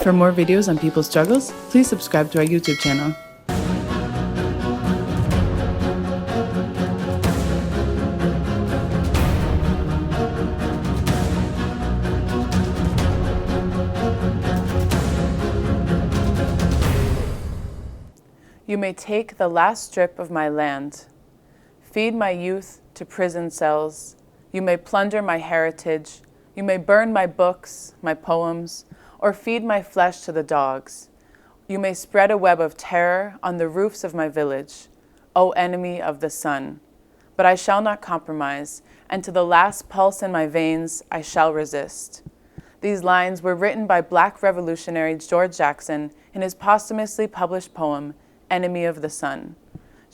For more videos on people's struggles, please subscribe to our YouTube channel. You may take the last strip of my land, feed my youth to prison cells. You may plunder my heritage. You may burn my books, my poems, or feed my flesh to the dogs. You may spread a web of terror on the roofs of my village, O enemy of the sun. But I shall not compromise, and to the last pulse in my veins, I shall resist. These lines were written by Black revolutionary George Jackson in his posthumously published poem, Enemy of the Sun.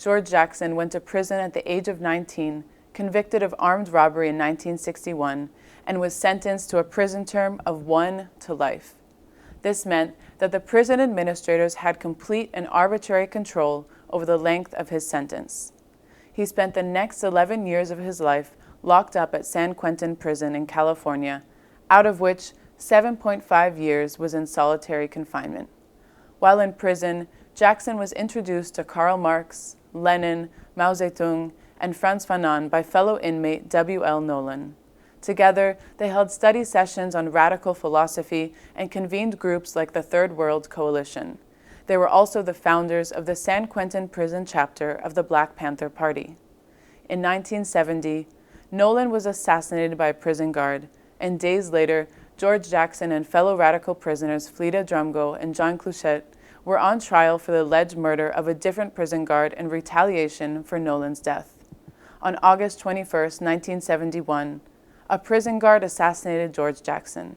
George Jackson went to prison at the age of 19, convicted of armed robbery in 1961, and was sentenced to a prison term of 1 to life. This meant that the prison administrators had complete and arbitrary control over the length of his sentence. He spent the next 11 years of his life locked up at San Quentin Prison in California, out of which 7.5 years was in solitary confinement. While in prison, Jackson was introduced to Karl Marx, Lenin, Mao Zedong, and Frantz Fanon by fellow inmate W.L. Nolan. Together, they held study sessions on radical philosophy and convened groups like the Third World Coalition. They were also the founders of the San Quentin prison chapter of the Black Panther Party. In 1970, Nolan was assassinated by a prison guard, and days later, George Jackson and fellow radical prisoners Fleda Drumgo and John Cluchette were on trial for the alleged murder of a different prison guard in retaliation for Nolan's death. On August 21, 1971, a prison guard assassinated George Jackson.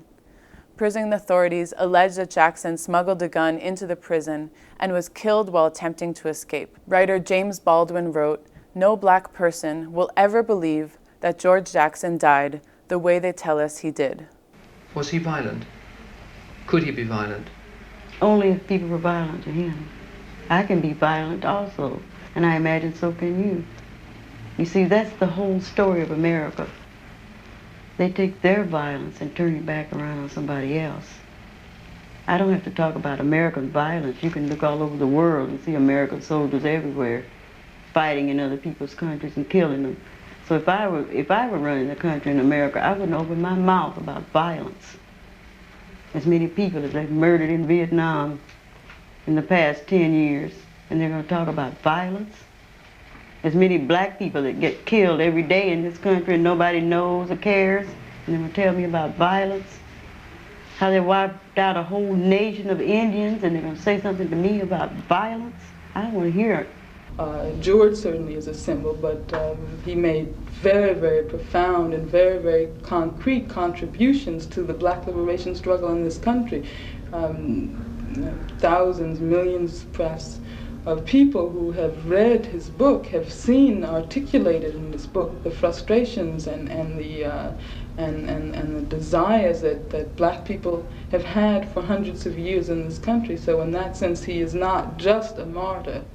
Prison authorities alleged that Jackson smuggled a gun into the prison and was killed while attempting to escape. Writer James Baldwin wrote, "No Black person will ever believe that George Jackson died the way they tell us he did." Was he violent? Could he be violent? Only if people were violent to him. I can be violent also, and I imagine so can you. You see, that's the whole story of America. They take their violence and turn it back around on somebody else. I don't have to talk about American violence. You can look all over the world and see American soldiers everywhere fighting in other people's countries and killing them. So if I were running the country in America, I wouldn't open my mouth about violence. As many people as they've murdered in Vietnam in the past 10 years, and they're going to talk about violence. As many Black people that get killed every day in this country and nobody knows or cares, and they're going to tell me about violence. How they wiped out a whole nation of Indians, and they're going to say something to me about violence. I don't want to hear it. George certainly is a symbol, but he made very, very profound and very, very concrete contributions to the Black liberation struggle in this country. Thousands, millions perhaps, of people who have read his book have seen articulated in this book the frustrations and the desires that Black people have had for hundreds of years in this country. So in that sense, he is not just a martyr.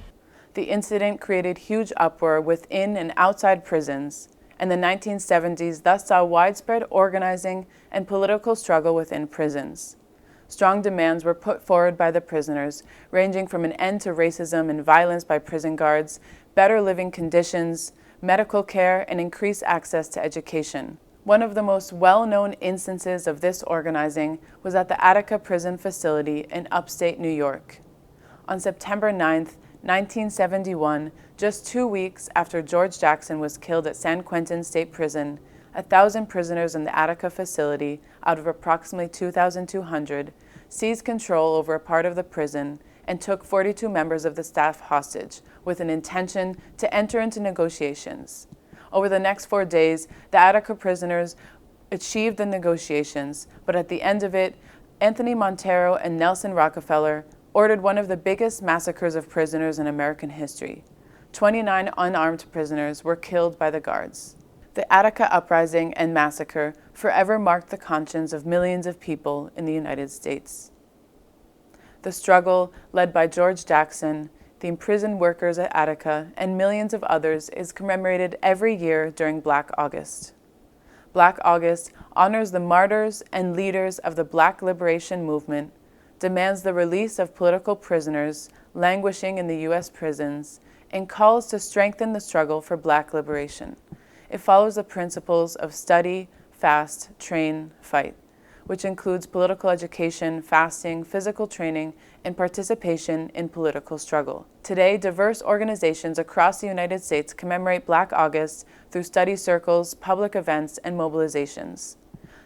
The incident created huge uproar within and outside prisons, and the 1970s thus saw widespread organizing and political struggle within prisons. Strong demands were put forward by the prisoners, ranging from an end to racism and violence by prison guards, better living conditions, medical care, and increased access to education. One of the most well-known instances of this organizing was at the Attica prison facility in upstate New York. On September 9th, 1971, just 2 weeks after George Jackson was killed at San Quentin State Prison, 1,000 prisoners in the Attica facility, out of approximately 2,200, seized control over a part of the prison and took 42 members of the staff hostage with an intention to enter into negotiations. Over the next 4 days, the Attica prisoners achieved the negotiations, but at the end of it, Anthony Montero and Nelson Rockefeller ordered one of the biggest massacres of prisoners in American history. 29 unarmed prisoners were killed by the guards. The Attica uprising and massacre forever marked the conscience of millions of people in the United States. The struggle, led by George Jackson, the imprisoned workers at Attica, and millions of others, is commemorated every year during Black August. Black August honors the martyrs and leaders of the Black liberation movement demands the release of political prisoners languishing in the U.S. prisons, and calls to strengthen the struggle for Black liberation. It follows the principles of study, fast, train, fight, which includes political education, fasting, physical training, and participation in political struggle. Today, diverse organizations across the United States commemorate Black August through study circles, public events, and mobilizations.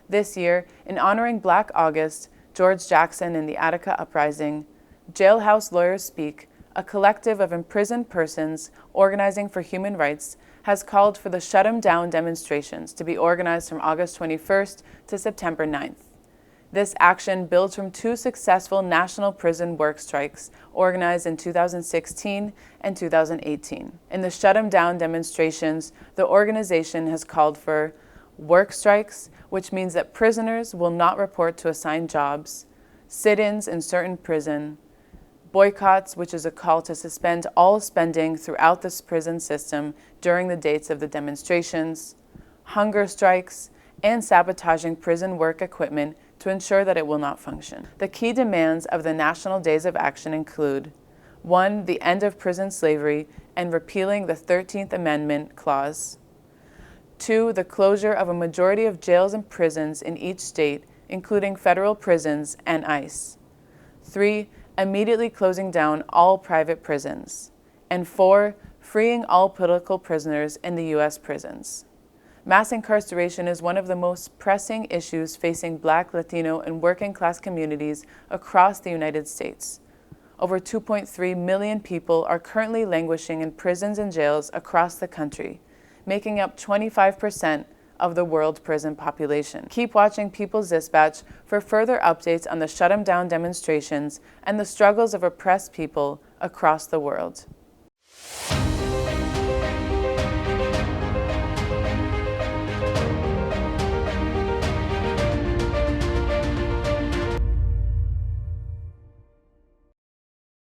This year, in honoring Black August, George Jackson and the Attica uprising, Jailhouse Lawyers Speak, a collective of imprisoned persons organizing for human rights, has called for the Shut 'em Down demonstrations to be organized from August 21st to September 9th. This action builds from two successful national prison work strikes organized in 2016 and 2018. In the Shut 'em Down demonstrations, the organization has called for work strikes, which means that prisoners will not report to assigned jobs, sit-ins in certain prison, boycotts, which is a call to suspend all spending throughout this prison system during the dates of the demonstrations, hunger strikes, and sabotaging prison work equipment to ensure that it will not function. The key demands of the National Days of Action include 1. The end of prison slavery and repealing the 13th Amendment clause. 2. The closure of a majority of jails and prisons in each state, including federal prisons and ICE. 3. Immediately closing down all private prisons. And 4. Freeing all political prisoners in the U.S. prisons. Mass incarceration is one of the most pressing issues facing Black, Latino, and working-class communities across the United States. Over 2.3 million people are currently languishing in prisons and jails across the country, making up 25% of the world prison population. Keep watching People's Dispatch for further updates on the Shut 'em Down demonstrations and the struggles of oppressed people across the world.